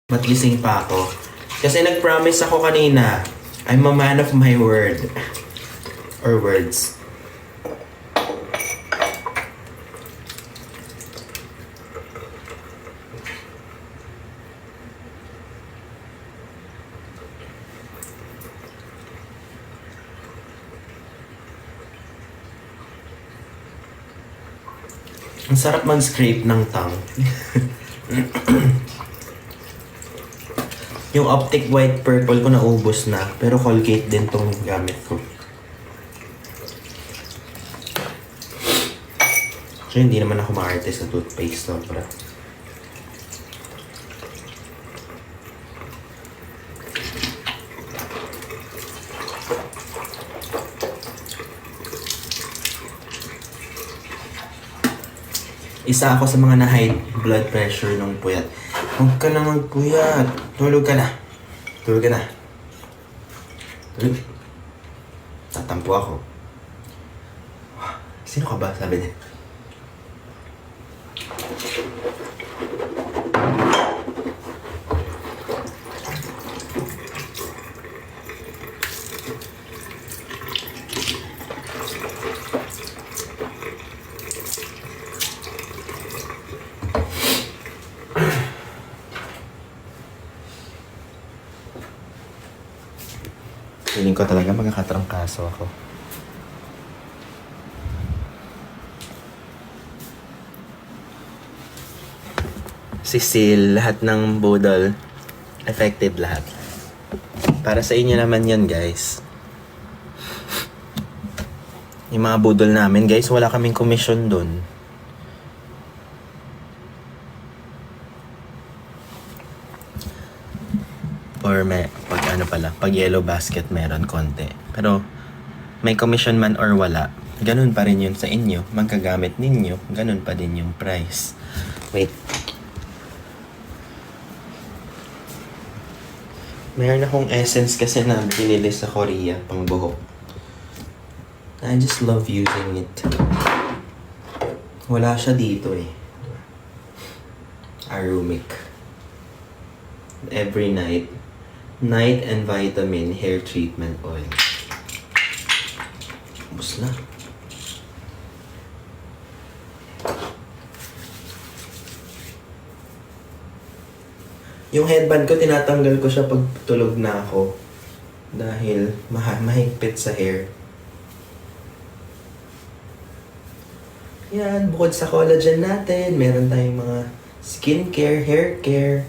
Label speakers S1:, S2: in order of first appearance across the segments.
S1: Matgising pa ako. Kasi nag-promise ako kanina, I'm a man of my word. Or words. Ang sarap mag-scrape ng tongue. Yung Optic White Purple ko naubos na, pero Colgate din tong gamit ko. So hindi naman ako ma-arte sa toothpaste, sobra. Isa ako sa mga na-high blood pressure nung puyat. Huwag ka na magpuyat. Tulog ka na. Tulog ka na. Tulog. Tatampo ako. Sino ka ba? Sabi niya. Feeling ko talaga magkakatrangkaso ako. Si Sil, lahat ng budol, affected lahat. Para sa inyo naman yun, guys. Yung mga budol namin, guys, wala kaming commission dun. Or may, pag yellow basket meron konti. Pero may commission man or wala, ganun pa rin yun sa inyo. Magkagamit ninyo, ganun pa din yung price. Wait. Meron akong essence kasi na binili sa Korea, pang buhok. I just love using it. Wala siya dito eh. Arumic. Every night and vitamin hair treatment oil. Ubus na. Yung headband ko, tinatanggal ko siya pag tulog na ako. Dahil mahigpit sa hair. Yan, bukod sa collagen natin, meron tayong mga skincare, hair care.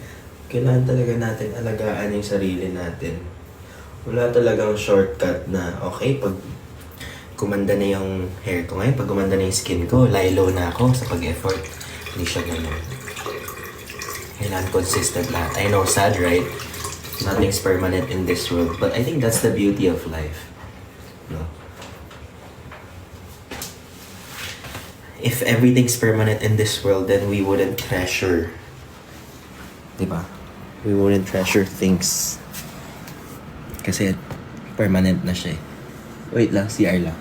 S1: Kailangan talaga natin alagaan yung sarili natin. Wala talagang shortcut na, okay, pag kumanda na yung hair ko ngayon, pag kumanda na yung skin ko, lie low na ako sa pag-effort. Hindi siya ganun. Kailangan consistent lahat. I know, sad, right? Nothing's permanent in this world. But I think that's the beauty of life. No? If everything's permanent in this world, then we wouldn't treasure. Diba? We wouldn't treasure things. Kasi permanent na siya eh. Wait lang, CR lang.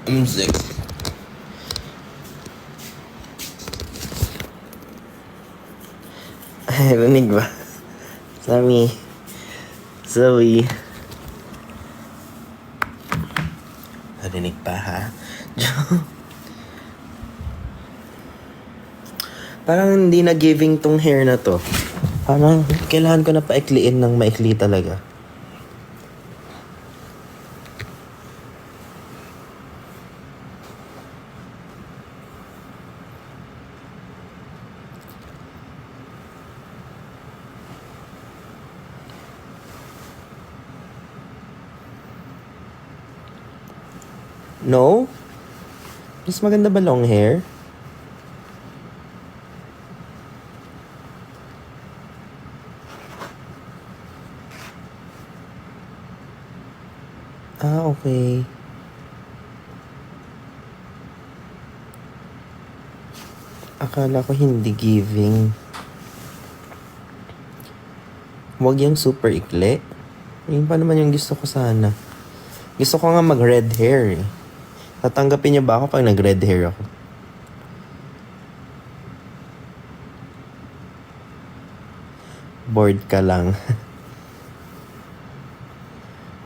S1: I'm sick. Ay, rinig ba? Sammy. Zoe. Narinig pa ha? Parang hindi na giving tong hair na to. Parang kailangan ko na paikliin ng maikli talaga. No? Mas maganda ba long hair? Ah, okay. Akala ko hindi giving. Huwag yung super ikli. Yun pa naman yung gusto ko sana. Gusto ko nga mag-red hair eh. Tatanggapin niyo ba ako pag nag-red hair ako? Bored ka lang.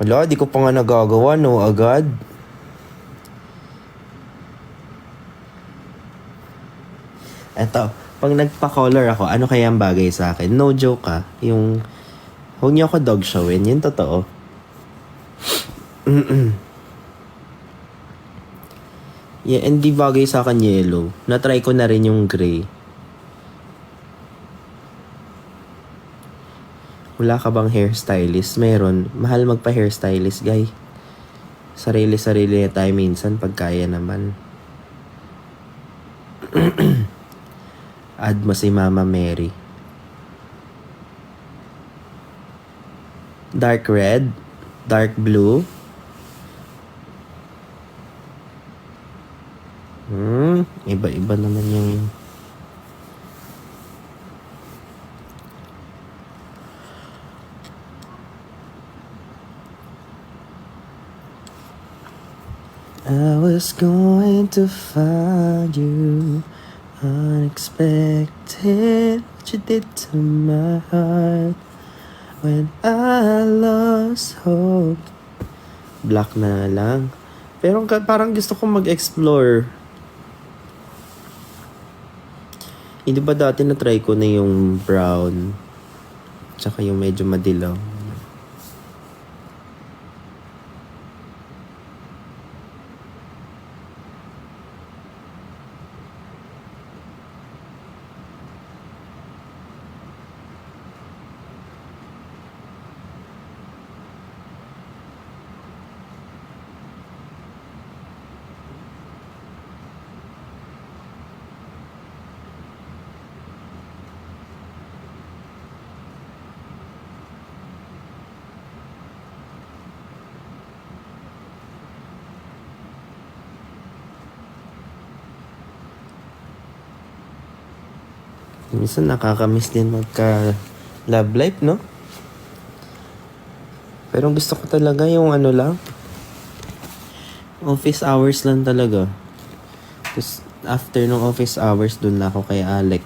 S1: Wala, di ko pa nga nagagawa, no, agad. Eto, pag nagpa-color ako, ano kaya ang bagay sa akin? No joke yung, huwag niyo ako dog showin, yun totoo. Yeah, hindi bagay sa akin yellow. Na-try ko na rin yung gray. Wala ka bang hairstylist? Meron. Mahal magpa-hairstylist, guy. Sarili-sarili na tayo minsan pag kaya naman. Add mo si Mama Mary. Dark red? Dark blue? Iba-iba naman yung... I was going to find you unexpected. What you did to my heart when I lost hope. Black na lang. Pero parang gusto ko mag-explore. Hindi ba dati na-try ko na yung brown? Tsaka yung medyo madilaw. Minsan nakakamiss din magka love life, no? Pero gusto ko talaga yung ano lang. Office hours lang talaga. Tapos after ng office hours, dun na ako kay Alec.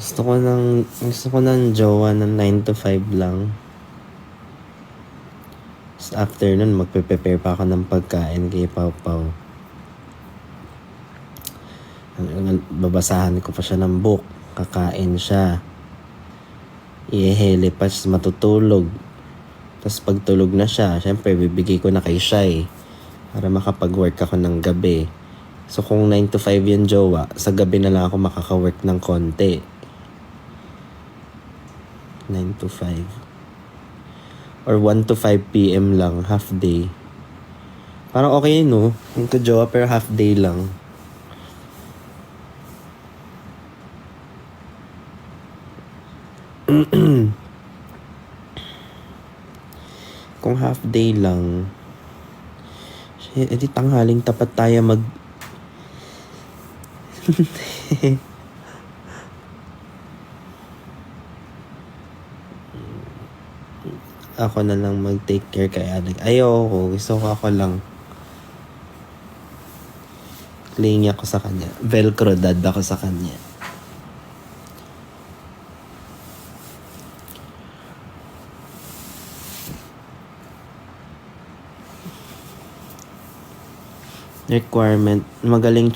S1: Gusto ko ng jowa ng 9 to 5 lang. Tapos after nun, magpe-prepare pa ako ng pagkain kay Pau Pau. Babasahan ko pa siya ng book. Kakain siya. Ihehele pa siya, matutulog. Tapos pag tulog na siya, syempre bibigay ko na kay Shai para makapag-work ako ng gabi. So kung 9 to 5 yung jowa, sa gabi na lang ako makaka-work ng konti. 9 to 5. Or 1 to 5 p.m. lang, half day. Parang okay no? Yung ka-jowa pero half day lang. Kung half day lang, edi tanghaling tapat tayo mag... Ako na lang mag-take care kay Alec. Ayoko. Gusto ko ako lang. Clingy ako sa kanya. Velcro dad ako sa kanya. requirement, magaling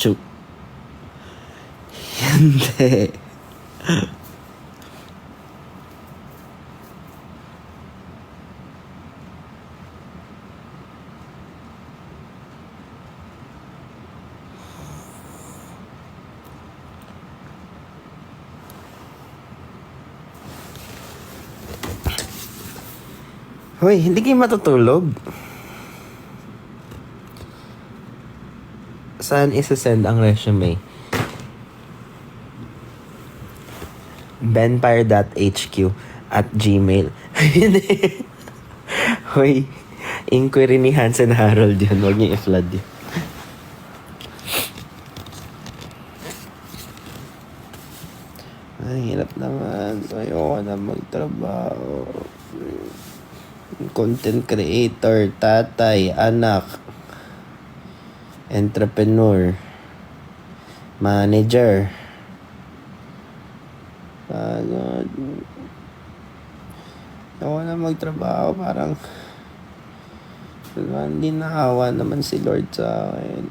S1: Hindi. Hoy, hindi kayo matutulog? Saan isa-send ang resume? benfire.hq@gmail. Hoy, inquiry ni Hansen Harold yun. Huwag niyo i-flood yun. Ay, hirap naman. Ayoko na magtrabaho. Content creator, tatay, anak, entrepreneur, manager. Pagod. Ayoko na magtrabaho. Parang hindi naawa naman si Lord sa akin.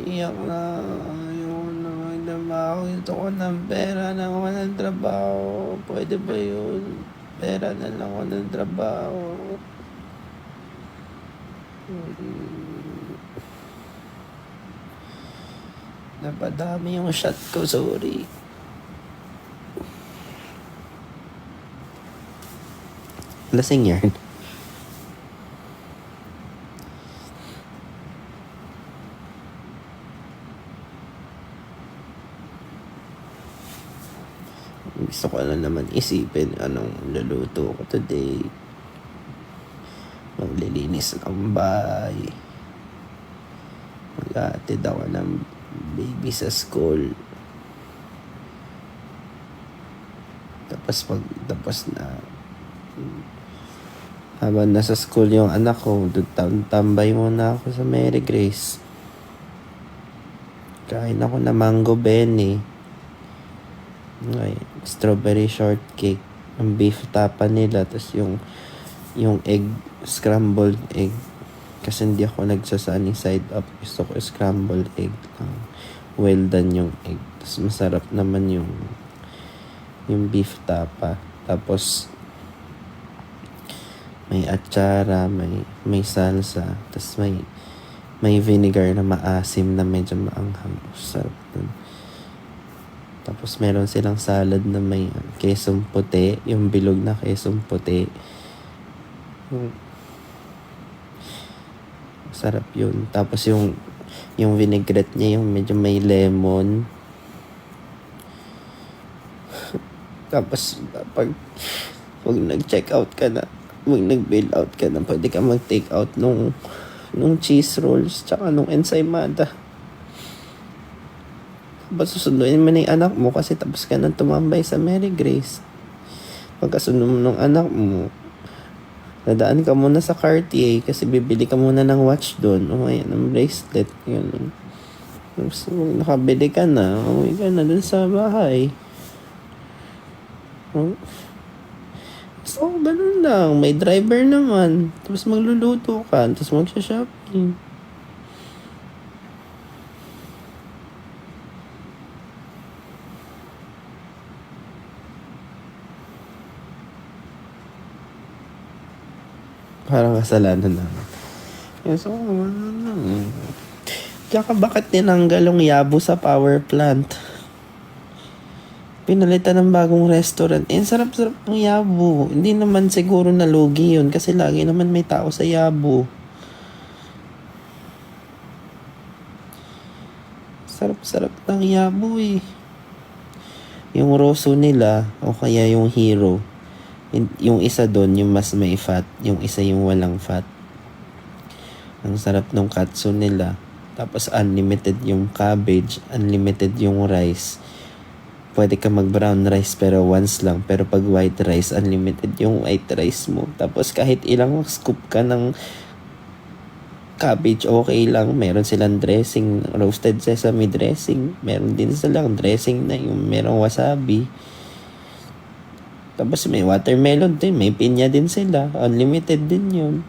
S1: Iyak na. Ayoko na magtrabaho. Gusto ko ng pera na ako ng trabaho. Pwede ba yun? Pera na lang ako ng trabaho. Napadami yung shot ko, sorry. Lasing yan. Gusto ko na naman isipin anong luluto ko today. Maglilinis ng bahay. Mag-aatid ako ng baby sa school. Tapos na habang nasa school yung anak ko, tambay muna ako sa Mary Grace. Kain ako na mango bene. Ay, strawberry shortcake. Ang beef tapa nila. Tapos yung egg, scrambled egg. Kasi hindi ako nagsasaning side up. Gusto ko scrambled egg lang. Well done yung egg. Tapos masarap naman yung beef tapa. Tapos may atsara, may salsa. Tapos may vinegar na maasim na medyo maanghang. Sarap nun. Tapos meron silang salad na may kesong puti. Yung bilog na kesong puti. Sarap yun. Tapos yung vinaigrette niya, yung medyo may lemon. Tapos pag nag-check out ka na, pag nag-bail out ka na, pwede ka mag-take out nung cheese rolls tsaka nung ensaymada. Tapos susunduin mo na yung anak mo kasi tapos ka nang tumambay sa Mary Grace. Pagkasunod mo ng anak mo, nadaan ka muna sa Cartier kasi bibili ka muna ng watch doon. O ayan, ng bracelet. Yun. Tapos nakabili ka na, uwi ka na dun sa bahay. So, ganun lang. May driver naman. Tapos magluluto ka. Tapos magsha-shopping. Parang kasalanan namin. So, tsaka bakit tinanggal yung yabo sa power plant? Pinalitan ng bagong restaurant. Sarap-sarap ng yabo. Hindi naman siguro nalugi yun kasi lagi naman may tao sa yabo. Sarap-sarap ng yabo eh. Yung roso nila o kaya yung hero. Yung isa doon, yung mas may fat. Yung isa yung walang fat. Ang sarap ng katsu nila. Tapos unlimited yung cabbage. Unlimited yung rice. Pwede ka mag-brown rice pero once lang. Pero pag white rice, unlimited yung white rice mo. Tapos kahit ilang scoop ka ng cabbage, okay lang. Meron silang dressing. Roasted sesame dressing. Meron din silang dressing na yung merong wasabi. Tapos may watermelon din. May pinya din sila. Unlimited din yun.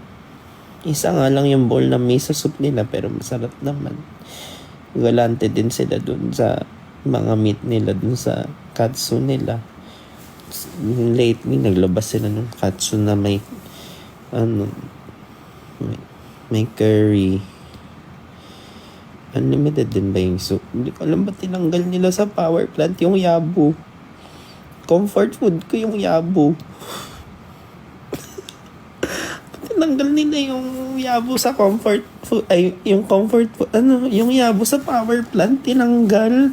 S2: Isa nga lang yung bowl na miso soup nila pero masarap naman. Galante din sila dun sa mga meat nila dun sa katsu nila. Lately, naglabas sila ng katsu na may ano, may curry. Unlimited din ba yung soup? Hindi ko alam ba't tinanggal nila sa power plant yung yabu. Comfort food ko yung yabu. Tinanggal nila yung yabu sa comfort food. Ay, yung comfort food. Yung yabu sa power plant, tinanggal.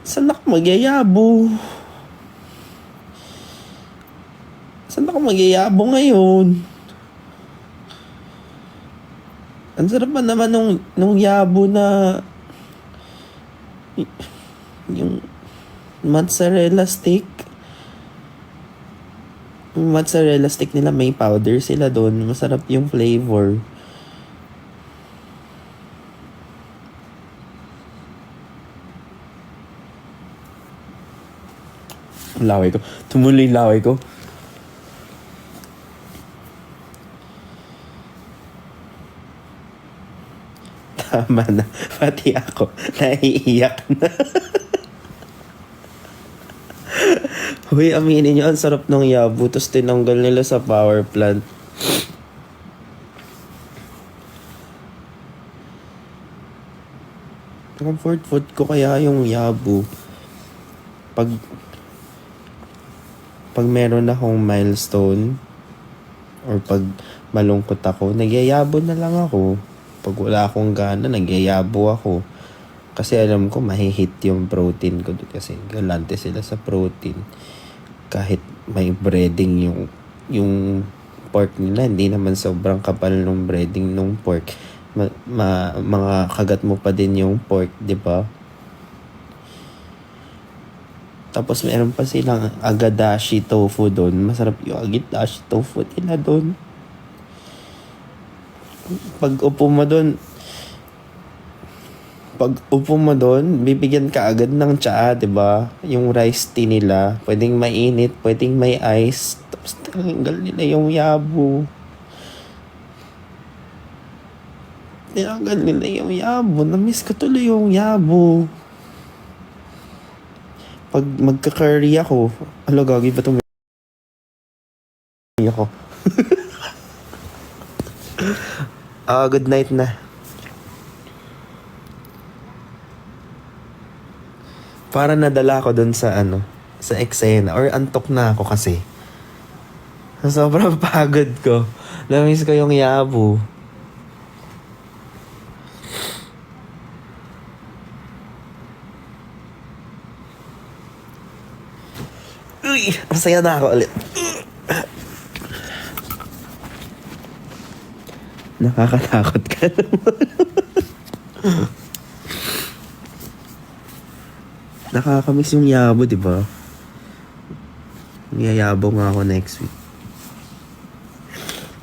S2: Saan ako magyayabo? Saan ako magyayabo ngayon? Ang sarap pa naman nung yabo na yung mozzarella stick. Yung mozzarella stick nila may powder sila doon. Masarap yung flavor. Laway ko. Tumuloy laway ko. Tama na. Pati ako. Naiiyak na. Uy, aminin nyo, ang sarap ng yabu. Tapos tinanggal nila sa power plant. Comfort food ko kaya yung yabu. Pag meron akong milestone or pag malungkot ako, nagyayabo na lang ako. Pag wala akong gana, nagyayabo ako. Kasi alam ko, mahihit yung protein ko. Kasi galante sila sa protein. Kahit may breading yung pork nila, hindi naman sobrang kapal ng breading ng pork. Mga kagat mo pa din yung pork, di ba? Tapos meron pa silang agadashi tofu doon. Masarap yung agadashi tofu nila doon. Pag upo mo doon, bibigyan ka agad ng tsaa, 'di ba? Yung rice tea nila, pwedeng mainit, pwedeng may ice. Tapos tinanggal nila yung yabu. Tinanggal nila yung yabu. Na-miss ko tuloy yung yabu. Pag magka-curry ako, gagi ba itong ako? Good night na. Para nadala ko dun sa sa eksena or antok na ako kasi. Sobrang pagod ko. Namiss ko yung yabu. Uy, masaya na ako ulit. Nakakatakot ka naman. Nakakamiss yung yabo, di ba? Yayabo nga ako next week.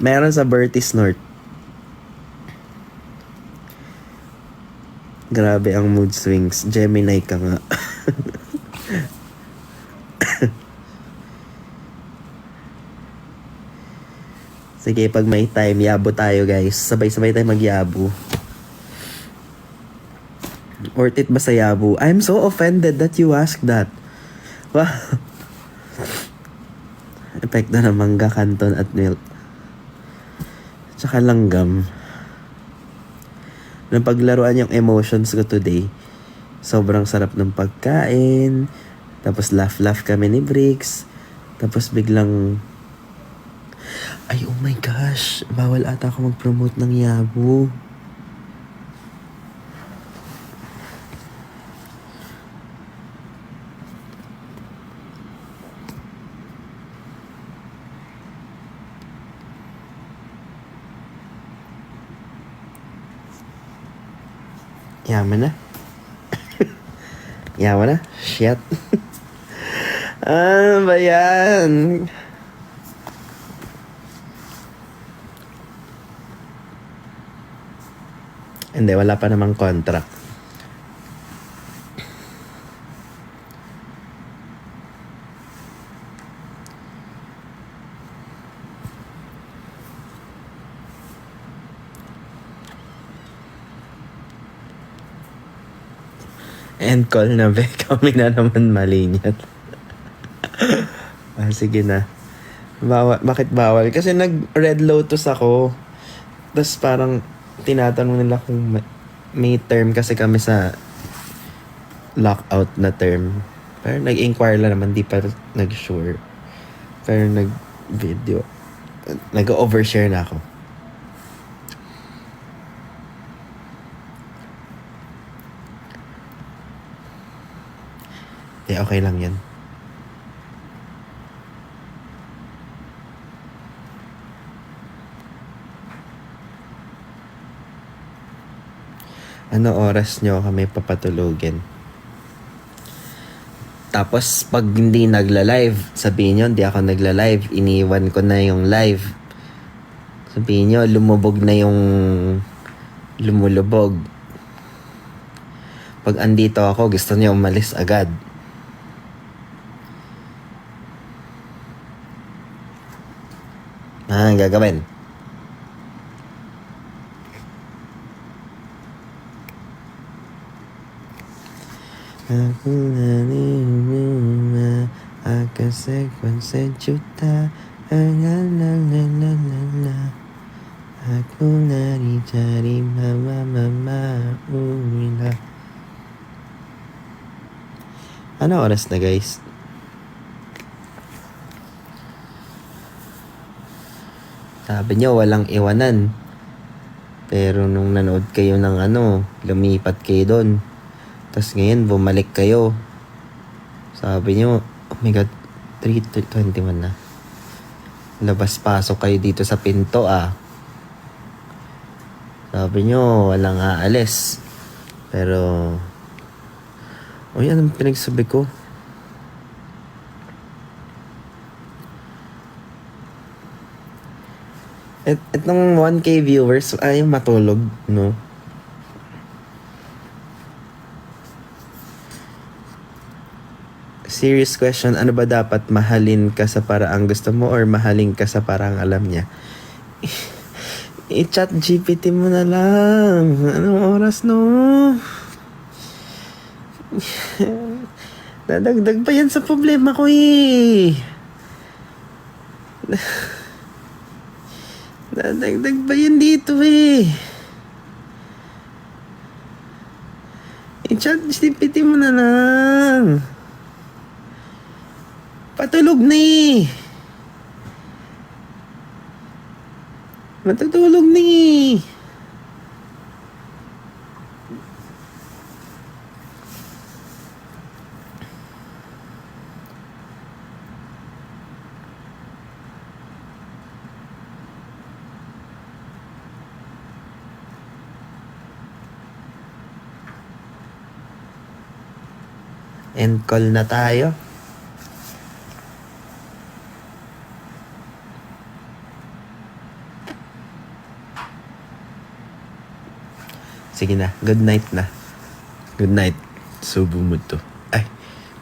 S2: Meron sa Bertis North. Grabe ang mood swings. Gemini ka nga. Sige, pag may time, yabo tayo guys. Sabay-sabay tayo magyabo. Worth it ba sa yabo? I'm so offended that you asked that. Wow. Epekto ng mangga, canton at milk. Tsaka langgam. Napaglaruan yung emotions ko today. Sobrang sarap ng pagkain. Tapos laugh-laugh kami ni Briggs. Tapos biglang... Ay, oh my gosh. Bawal ata ako mag-promote ng yabo. Yaman na. Yaman na? Shit. Ano ba yan? Hindi, wala pa namang contract. End call na, be. Kami na naman mali niyan. Sige na. Bakit bawal? Kasi nag-Red Lotus ako. Tapos parang tinatanong nila kung may term kasi kami sa lockout na term. Pero nag-inquire lang naman, di pa nag-sure. Pero nag-video. Nag-overshare na ako. Okay lang yan. Ano oras nyo kami papatulugin? Tapos, pag hindi nagla-live, sabihin nyo, hindi ako nagla-live. Iniwan ko na yung live. Sabihin nyo, lumubog na yung lumulubog. Pag andito ako, gusto nyo umalis agad. Ang gagawin? Ako na akasek juta la ako cari mama ula. Ano oras na, guys? Sabi niyo walang iwanan. Pero nung nanood kayo ng lumipat kayo doon. Tapos ngayon, bumalik kayo. Sabi nyo, oh my God, 3:21 na. Labas-pasok kayo dito sa pinto, Sabi nyo, walang aalis. Pero, yan ang pinagsabi ko. Itong 1K viewers, ayaw matulog, no? Serious question, ano ba dapat? Mahalin ka sa paraang gusto mo or mahalin ka sa paraang alam niya? I-chat GPT mo na lang. Anong oras, no? Dadagdag pa yan sa problema ko, eh. Dadagdag pa yan dito, eh. I-chat GPT mo na lang. Patulog na, eh. Matutulog na, eh. End call na tayo. Sige na, good night na. Good night. Subo mo to. Ay,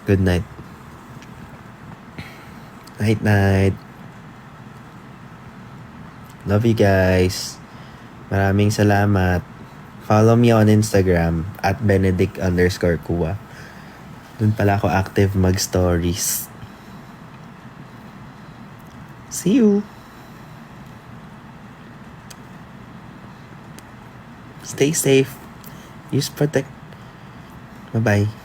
S2: good night. Night, night. Love you guys. Maraming salamat. Follow me on Instagram at Benedict_Kua. Doon pala ako active mag-stories. See you. Stay safe. Use protect. Bye-bye.